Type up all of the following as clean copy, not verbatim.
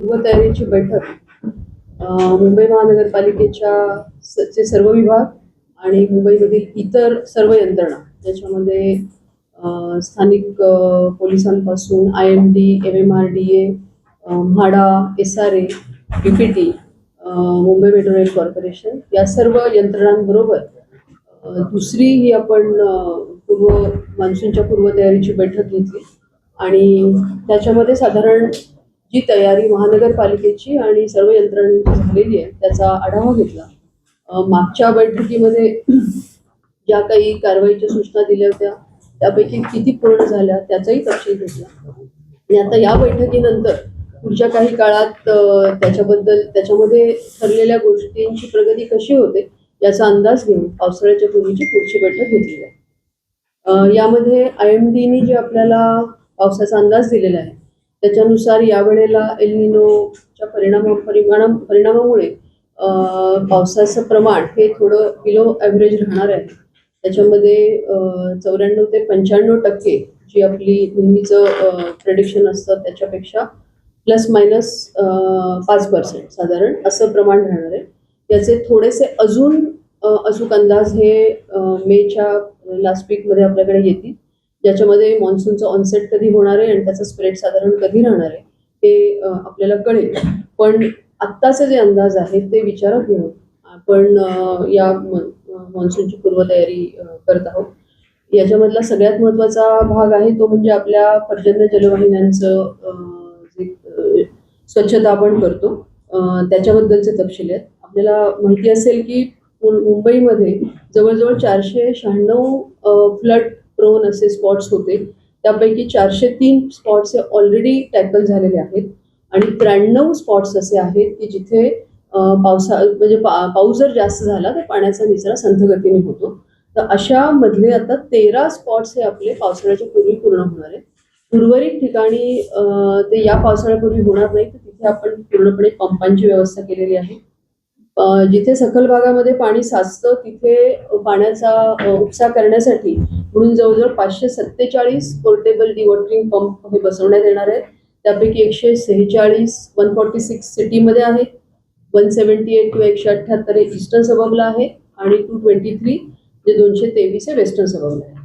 पूर्वतयारीची बैठक मुंबई महानगरपालिकेच्या चे सर्व विभाग आणि मुंबईमधील इतर सर्व यंत्रणा ज्याच्यामध्ये स्थानिक पोलिसांपासून IMD, MMRDA, MHADA, SRA, DPT, Mumbai metro rail corporation या सर्व यंत्रणांबरोबर दुसरी ही आपण मान्सूनच्या पूर्वतयारीची बैठक घेतली आणि त्याच्यामध्ये साधारण जी तयारी महानगरपालिकेची आणि सर्व यंत्रणांची झालेली आहे त्याचा आढावा घेतला. मागच्या बैठकीमध्ये ज्या काही कारवाईच्या सूचना दिल्या होत्या त्यापैकी किती पूर्ण झाल्या त्याचाही तपशील घेतला आणि आता या बैठकीनंतर पुढच्या काही काळात त्याच्यामध्ये ठरलेल्या गोष्टींची प्रगती कशी होते याचा अंदाज घेऊन पावसाळ्याच्या पूर्वीची पुढची बैठक घेतली आहे. यामध्ये IMDनी जे आपल्याला पावसाचा अंदाज दिलेला आहे त्याच्यानुसार यावेळेला एल निनोच्या परिणामामुळे पावसाचं प्रमाण हे थोडं बिलो ॲव्हरेज राहणार आहे. त्याच्यामध्ये 94 ते 95% जी आपली नेहमीचं प्रेडिक्शन असतं त्याच्यापेक्षा ±5% साधारण असं प्रमाण राहणार आहे. याचे थोडेसे अजून अचूक अंदाज हे मेच्या लास्ट वीकमध्ये आपल्याकडे येतील, ज्याच्यामध्ये मान्सूनचं ऑनसेट कधी होणार आहे आणि त्याचा स्प्रेड साधारण कधी राहणार आहे हे आपल्याला कळेल. पण आत्ताचे जे अंदाज आहेत ते विचारात घेऊन आपण या मान्सूनची पूर्वतयारी करत आहोत. याच्यामधला सगळ्यात महत्त्वाचा भाग आहे तो म्हणजे आपल्या पर्जन्य जलवाहिन्यांचं जे स्वच्छता आपण करतो त्याच्याबद्दलचे तपशील आहेत. आपल्याला माहिती असेल की मुंबईमध्ये जवळजवळ 496 फ्लड प्रोन असे स्पॉट्स होते. त्यापैकी 403 स्पॉट्स हे ऑलरेडी टॅकल झालेले आहेत आणि 93 स्पॉट्स असे आहेत की जिथे पाऊस जर जास्त झाला तर पाण्याचा निचरा संथ गतीने होतो. तर अशा मधले आता 13 स्पॉट्स हे आपले पावसाळ्याच्या पूर्वी पूर्ण होणार आहे. उर्वरित ठिकाणी ते या पावसाळ्यापूर्वी होणार नाही तर तिथे आपण पूर्णपणे पंपांची व्यवस्था केलेली आहे. जिथे सखल भागामध्ये पाणी साचतं तिथे पाण्याचा उपसा करण्यासाठी म्हणून जवळजवळ 547 पोर्टेबल डिवॉटरिंग पंप हे बसवण्यात येणार आहेत. त्यापैकी 146 146 सिटीमध्ये आहेत, 178 किंवा 178 हे ईस्टर्न सबअबला आहे आणि 223 जे 223 हे वेस्टर्न सबअबला आहे.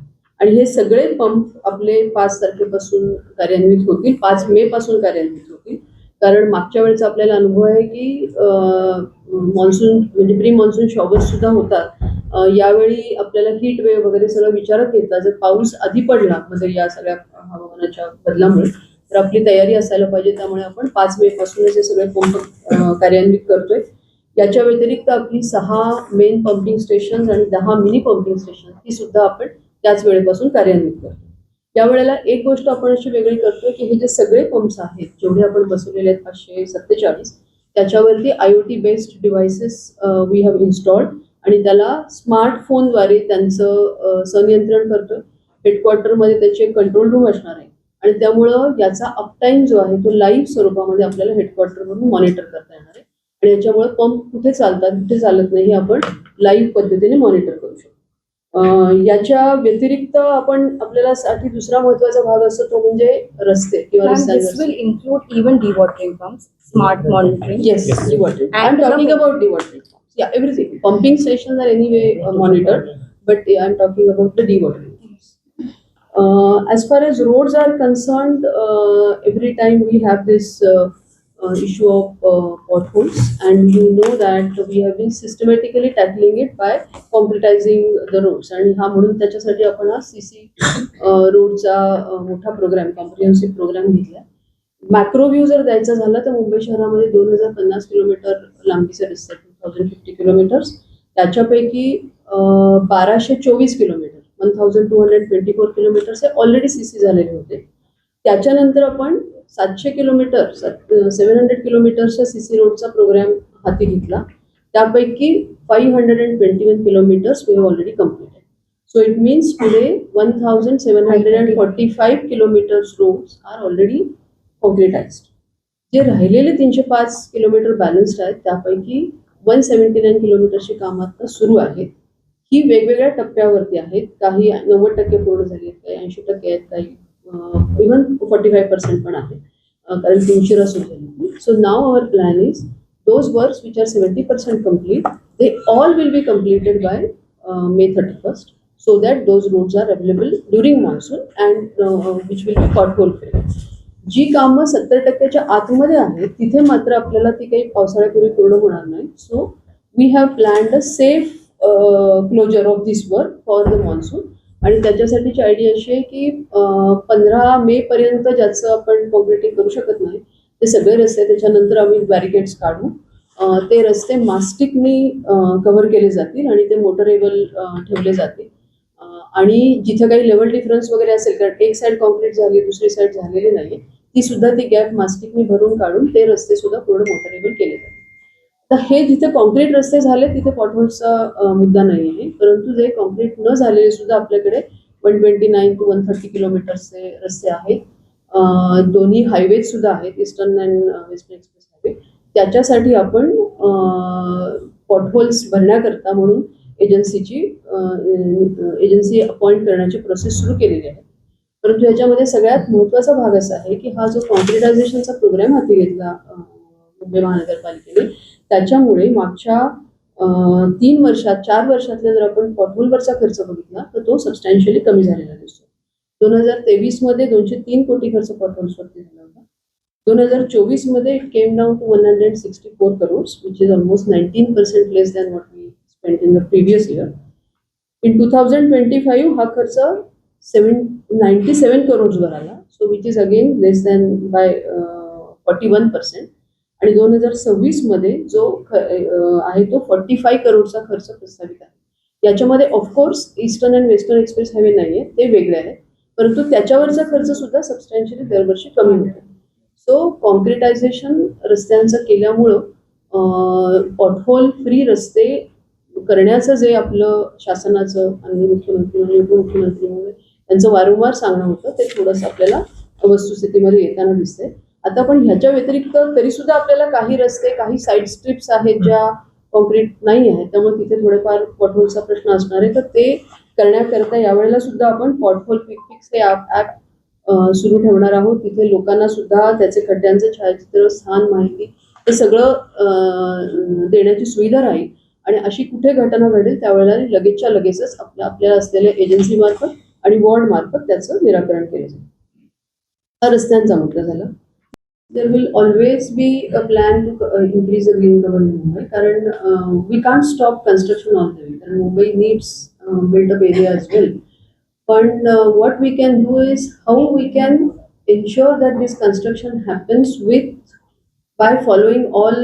आणि हे सगळे पंप आपले 5 तारखेपासून कार्यान्वित होतील, 5 मे पासून कार्यान्वित होतील. कारण मागच्या वेळेचा आपल्याला अनुभव आहे की मान्सून म्हणजे प्री मान्सून शॉवर्स सुद्धा होतात. यावेळी आपल्याला हीट वेव्ह वगैरे सगळं विचारात घेतला. जर पाऊस आधी पडला म्हणजे या सगळ्या हवामानाच्या बदलामुळे तर आपली तयारी असायला पाहिजे. त्यामुळे आपण 5 मे पासूनच हे सगळे पंप कार्यान्वित करतोय. याच्या व्यतिरिक्त आपली 6 मेन पंपिंग स्टेशन आणि 10 मिनी पंपिंग स्टेशन ही सुद्धा आपण त्याच वेळेपासून कार्यान्वित करतो. त्यावेळेला एक गोष्ट आपण अशी वेगळी करतोय की हे जे सगळे पंप्स आहेत जेवढे आपण बसवलेले आहेत 547 त्याच्यावरती IoT based devices we have installed आणि त्याला स्मार्टफोनद्वारे त्यांचं संनियंत्रण करतोय. हेडक्वार्टरमध्ये त्याचे कंट्रोल रूम असणार आहे आणि त्यामुळं याचा अपटाईम जो आहे तो लाईव्ह स्वरूपामध्ये आपल्याला हेडक्वार्टरवरून मॉनिटर करता येणार आहे आणि याच्यामुळे पंप कुठे चालतात कुठे चालत नाही हे आपण लाईव्ह पद्धतीने मॉनिटर करू शकतो. याच्या व्यतिरिक्त आपण आपल्याला साठी दुसरा महत्वाचा भाग असतो तो म्हणजे रस्ते किंवा रस्त्यांवर include even dewatering pumps, smart monitoring. Yes, dewatering. I'm talking about dewatering pumps. Yeah, everything. Pumping stations are anyway monitored, but I'm talking about the dewatering pumps. As far as roads are concerned, every time we have this issue of potholes, and you know that we have been systematically tackling it by concretizing the roads. आणि हा म्हणून त्याच्यासाठी आपण हा CC रोडचा मोठा programme comprehensive programme घेतला. Macro view जर द्यायचा झाला तर मुंबई शहरामध्ये 2050 किलोमीटर लांबीचे रस्ते 2050 किलोमीटर्स, त्याच्यापैकी 1224 किलोमीटर 1224 किलोमीटर्स हे ऑलरेडी CC झालेले होते. त्याच्यानंतर आपण 700 किलोमीटर 700 किलोमीटरच्या CC रोडचा प्रोग्राम हाती घेतला. त्यापैकी 521 kilometres we have already completed. So it means today 1745 kilometres roads are already concretised. जे राहिलेले 305 किलोमीटर बॅलन्स्ड आहेत त्यापैकी 179 किलोमीटरची कामं आता सुरू आहेत. ही वेगवेगळ्या टप्प्यावरती आहेत. काही 90% पूर्ण झाली आहेत, काही 80% आहेत, काही इव्हन 45% पण आहे. कारण ती उशिरा सुरू झाली होती. So now our plan is those works which are 70% complete, they all will be completed by May 31st, so that those roads are available during monsoon and which will be pothole free. जी कामं 70%च्या आतमध्ये आहेत तिथे मात्र आपल्याला ती काही पावसाळ्यापूर्वी पूर्ण होणार नाही. So we have planned a safe closure of this work for the monsoon. आणि त्याच्यासाठीची आयडिया अशी आहे की 15 मे पर्यंत ज्याचं आपण कॉन्क्रिटिंग करू शकत नाही ते सगळे रस्ते त्याच्यानंतर आम्ही बॅरिकेड्स काढू. ते रस्ते मास्टिकनी कव्हर केले जातील आणि ते मोटरेबल ठेवले जातील. आणि जिथं काही लेवल डिफरन्स वगैरे असेल, कारण एक साईड कॉन्क्रीट झाली दुसरी साईड झालेली नाही, ती सुद्धा ती गॅप मास्टिकनी भरून काढून ते रस्ते सुद्धा पूर्ण मोटरेबल केले जातील. तर हे जिथे कॉन्क्रीट रस्ते झाले तिथे पॉटहोल्सचा मुद्दा नाही आहे, परंतु जे कॉन्क्रीट न झालेले सुद्धा आपल्याकडे 129 to 130 किलोमीटरचे रस्ते आहेत. दोन्ही हायवे सुद्धा आहेत, eastern and western express highway. त्याच्यासाठी आपण पॉटहोल्स भरण्याकरता म्हणून एजन्सी अपॉइंट करण्याची प्रोसेस सुरू केलेली आहे. परंतु याच्यामध्ये सगळ्यात महत्त्वाचा भाग असा आहे की हा जो कॉन्क्रिटायझेशनचा प्रोग्राम हाती घेतला मुंबई महानगरपालिकेने, त्याच्यामुळे मागच्या 4 वर्षातल्या जर आपण पॉटहोलवरचा खर्च बघितला तर तो सबस्टॅन्शियली कमी झालेला दिसतो. 2023 मध्ये 203 कोटी खर्च पॉटहोल्सवरती झाला होता. 2024 मध्ये it came down to 164 crores, which is almost 19% less than what we spent in the previous year. In 2025 हा खर्च 97 crores वर आला, so which is again less than by 41%. आणि 2026 मध्ये जो आहे तो 45 करोडचा खर्च प्रस्तावित आहे. याच्यामध्ये of course eastern and western express highway नाहीये, ते वेगळे आहे, परंतु त्याच्यावरचा खर्च सुद्धा सबस्टॅन्शियली दरवर्षी कमी होतो. सो कॉन्क्रिटायझेशन रस्त्यांचं केल्यामुळं पॉटहोल फ्री रस्ते करण्याचं जे आपलं शासनाचं आणि मुख्यमंत्री आणि उपमुख्यमंत्री यांचं वारंवार सांगणं होतं ते थोडंसं आपल्याला वस्तुस्थितीमध्ये येताना दिसतंय. आता पण ह्याच्या व्यतिरिक्त तरी सुद्धा आपल्याला काही रस्ते, काही साईड स्ट्रिप्स आहेत ज्या कॉन्क्रीट नाही आहेत, त्यामुळे तिथे थोडेफार पॉटहोलचा प्रश्न असणार आहे. तर ते करण्याकरता यावेळेला सुद्धा आपण पॉटहोल क्विक फिक्स हे ॲप सुरू ठेवणार आहोत. तिथे लोकांना सुद्धा त्याचे खड्ड्यांचं छायाचित्र, स्थान, माहिती हे सगळं देण्याची सुविधा राहील. आणि अशी कुठे घटना घडेल त्यावेळेला लगेचच्या लगेचच आपल्याला असलेल्या एजन्सी मार्फत आणि वॉर्ड मार्फत त्याचं निराकरण केलं जाईल. हा रस्त्यांचा मुद्दा झाला. There will always be a plan to increase the green cover in Mumbai. Karan we can't stop construction all the way. Karan Mumbai needs built-up area as well. But what we can do is how we can ensure that this construction happens by following all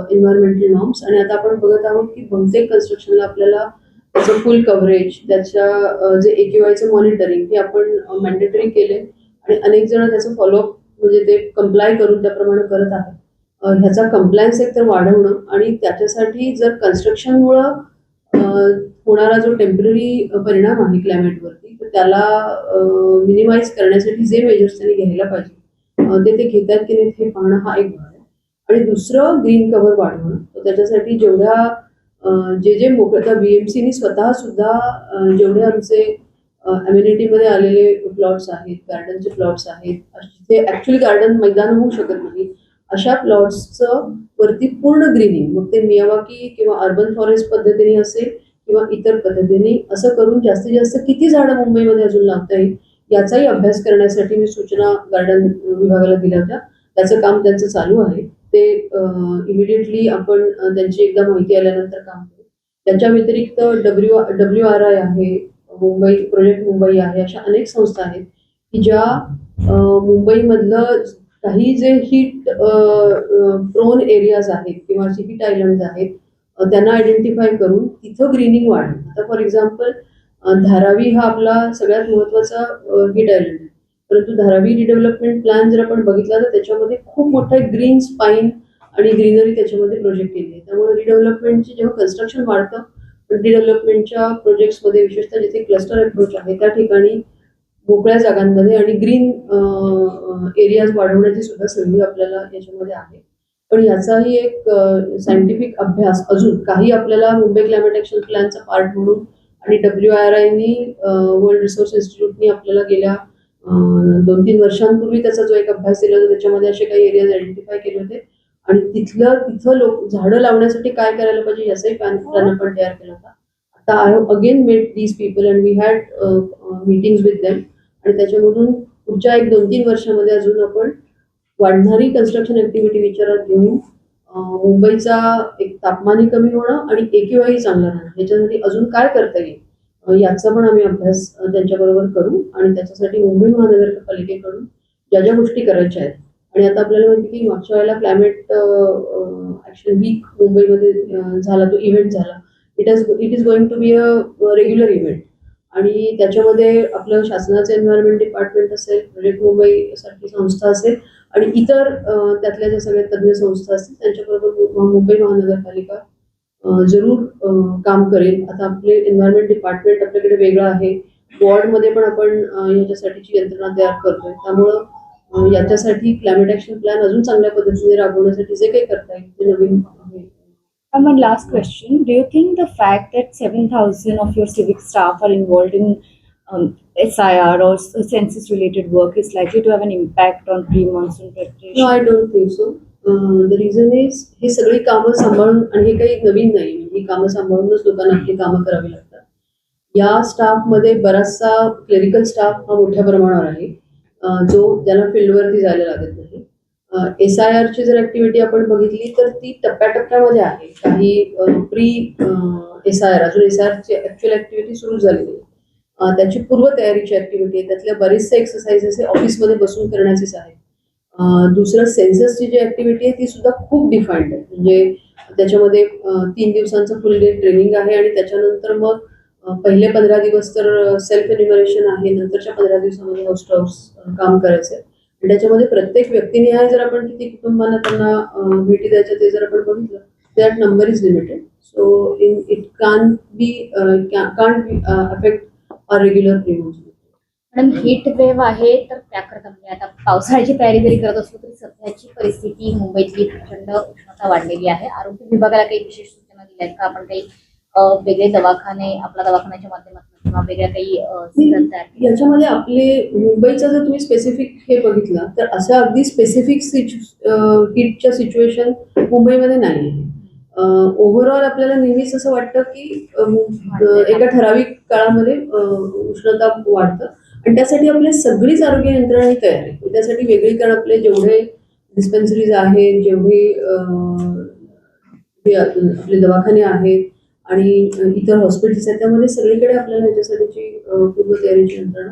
environmental norms. आणि आता आपण बघत आहोत की बहुतेक कन्स्ट्रक्शनला आपल्याला त्याचं फुल coverage, त्याच्या जे AQIचं मॉनिटरिंग हे आपण मॅन्डेटरी केले आणि अनेक जण त्याचं फॉलोअप म्हणजे ते कंप्लाय करून त्याप्रमाणे करत आहेत. ह्याचा कंप्लायन्स एक तर वाढवणं आणि त्याच्यासाठी जर कन्स्ट्रक्शनमुळं होणारा जो टेम्पररी परिणाम आहे क्लायमेटवरती तर त्याला मिनिमाइज करण्यासाठी जे मेजर्स त्यांनी घ्यायला पाहिजे ते घेतात की नाही हे पाहणं हा एक भाग आहे. आणि दुसरं ग्रीन कव्हर वाढवणं. तर त्याच्यासाठी जेवढ्या जे मोकळ्या BMCनी स्वतः सुद्धा जेवढे आमचे अम्युनिटीमध्ये आलेले प्लॉट्स आहेत, गार्डनचे प्लॉट्स आहेत, जिथे ऍक्च्युली गार्डन मैदान होऊ शकत नाही अशा प्लॉट्सचं वरती पूर्ण ग्रीनिंग, मग ते मियावाकी किंवा अर्बन फॉरेस्ट पद्धतीने असेल किंवा इतर पद्धतीने असं करून जास्तीत जास्त किती झाडं मुंबईमध्ये अजून लावता येईल याचाही अभ्यास करण्यासाठी मी सूचना गार्डन विभागाला दिल्या होत्या. त्याचं काम त्यांचं चालू आहे. ते इमिडिएटली आपण त्यांची एकदा माहिती आल्यानंतर काम करू. त्याच्या व्यतिरिक्त WRI आहे, मुंबई प्रोजेक्ट मुंबई आहे, अशा अनेक संस्था आहेत की ज्या मुंबईमधलं काही जे हीट प्रोन एरियाज आहेत किंवा जे हीट आयलंड आहेत त्यांना आयडेंटिफाय करून तिथं ग्रीनिंग वाढेल. आता फॉर एक्झाम्पल धारावी हा आपला सगळ्यात महत्त्वाचा हीट आयलंड आहे, परंतु धारावी रिडेव्हलपमेंट प्लॅन जर आपण बघितला तर त्याच्यामध्ये खूप मोठा ग्रीन स्पाईन आणि ग्रीनरी त्याच्यामध्ये प्रोजेक्ट केली आहे. त्यामुळे रिडेव्हलपमेंटचे जेव्हा कन्स्ट्रक्शन वाढतं रिडेव्हलपमेंटच्या प्रोजेक्ट्समध्ये विशेषतः जिथे क्लस्टर अप्रोच आहे त्या ठिकाणी मोकळ्या जागांमध्ये आणि ग्रीन एरियाज वाढवण्याची सुद्धा संधी आपल्याला याच्यामध्ये आहे. पण याचाही एक सायंटिफिक अभ्यास अजून काही आपल्याला मुंबई क्लायमेट ऍक्शन प्लॅनचा पार्ट म्हणून आणि WRIनी वर्ल्ड रिसोर्स इन्स्टिट्यूटनी आपल्याला गेल्या 2-3 वर्षांपूर्वी त्याचा जो एक अभ्यास दिला होता त्याच्यामध्ये असे काही एरियाज आयडेंटिफाय केले होते आणि तिथं लोक झाडं लावण्यासाठी काय करायला पाहिजे याचाही प्लॅन आपण तयार केला होता. आता I have again met these people and we had meetings with them आणि त्याच्यामधून पुढच्या 1-2-3 वर्षामध्ये अजून आपण वाढणारी कन्स्ट्रक्शन ऍक्टिव्हिटी विचारात घेऊन मुंबईचा एक तापमानही कमी होणं आणि AQI चांगला राहणं याच्यासाठी अजून काय करता येईल याचा पण आम्ही अभ्यास त्यांच्याबरोबर करू आणि त्याच्यासाठी मुंबई महानगरपालिकेकडून ज्या ज्या गोष्टी करायच्या आहेत आणि आता आपल्याला माहिती की मागच्या वेळेला क्लायमेट ऍक्शन वीक मुंबईमध्ये झाला, तो इव्हेंट झाला. It is going to be a regular event आणि त्याच्यामध्ये आपलं शासनाचं एन्व्हायरमेंट डिपार्टमेंट असेल, प्रोजेक्ट मुंबई सारखी संस्था असेल आणि इतर त्यातल्या ज्या सगळ्या तज्ज्ञ संस्था असतील त्यांच्याबरोबर मुंबई महानगरपालिका जरूर काम करेल. आता आपले एन्व्हायरमेंट डिपार्टमेंट आपल्याकडे वेगळं आहे. वॉर्डमध्ये पण आपण याच्यासाठीची यंत्रणा तयार करतोय. त्यामुळं याच्यासाठी क्लायमेट ऍक्शन प्लॅन अजून चांगल्या पद्धतीने राबवण्यासाठी जे काही करता येईल ते नवीन आहे. And one last question: do you think the fact that 7,000 of your civic staff are involved in SIR or census-related work is likely to have an impact on pre-monsoon preparation? No, I don't think so. The reason is ही सगळी कामं सांभाळून आणि हे काही नवीन नाही. ही कामं सांभाळूनच लोकांना आपली कामं करावी लागतात. या स्टाफमध्ये बराचसा क्लेरिकल स्टाफ हा मोठ्या प्रमाणावर आहे जो ज्याला फील्डवरती जायला लागत नाही. SIR ची जर ऍक्टिव्हिटी आपण बघितली तर ती टप्प्याटप्प्यामध्ये आहे. काही प्री SIR अजून SIR ची ऍक्च्युअल ऍक्टिव्हिटी सुरू झाली नाही. त्याची पूर्वतयारीची ऍक्टिव्हिटी आहे. त्यातल्या बरेचसे एक्सरसाइजेस हे ऑफिसमध्ये बसून करण्याचेच आहेत. दुसरं सेन्ससची जी ऍक्टिव्हिटी आहे ती सुद्धा खूप डिफाईन्ड आहे. म्हणजे त्याच्यामध्ये 3 दिवसांचं फुल डे ट्रेनिंग आहे आणि त्याच्यानंतर मग पहिले 15 दिवस तर सेल्फ एन्युमरेशन आहे. नंतरच्या 15 दिवसामध्ये हाऊस टू हाऊस काम करायचं आहे आणि त्याच्यामध्ये प्रत्येक व्यक्तिनिहाय जर आपण किती कुटुंबांना त्यांना भेटी द्यायच्या ते जर आपण बघितलं that number is limited. So it can be affect or regular premonsoon. Madam, heat wave आहे तर त्याकरता म्हणजे आता पावसाळ्याची तयारी जरी करत असलो तरी सध्याची परिस्थिती मुंबईतली प्रचंड उष्णता वाढलेली आहे. आरोग्य विभागाला काही विशेष सूचना दिल्या आहेत का? आपण काही वेगळे दवाखाने आपल्या दवाखान्याच्या माध्यमातून किंवा वेगळ्या काही सेंटर तयार केल्या? याच्यामध्ये आपले मुंबईचा जर तुम्ही स्पेसिफिक हे बघितलं तर असं अगदी स्पेसिफिक हीटच्या सिच्युएशन मुंबईमध्ये नाही आहे. ओव्हरऑल आपल्याला नेहमीच असं वाटतं की एका ठराविक काळामध्ये उष्णता वाढतं आणि त्यासाठी आपली सगळीच आरोग्य यंत्रणा ही तयार आहे. त्यासाठी वेगळीकडे आपले जेवढे डिस्पेन्सरीज आहेत, जेवढे आपले दवाखाने आहेत आणि इतर हॉस्पिटल्स आहेत त्यामध्ये सगळीकडे आपल्याला याच्यासाठीची पूर्वतयारीची यंत्रणा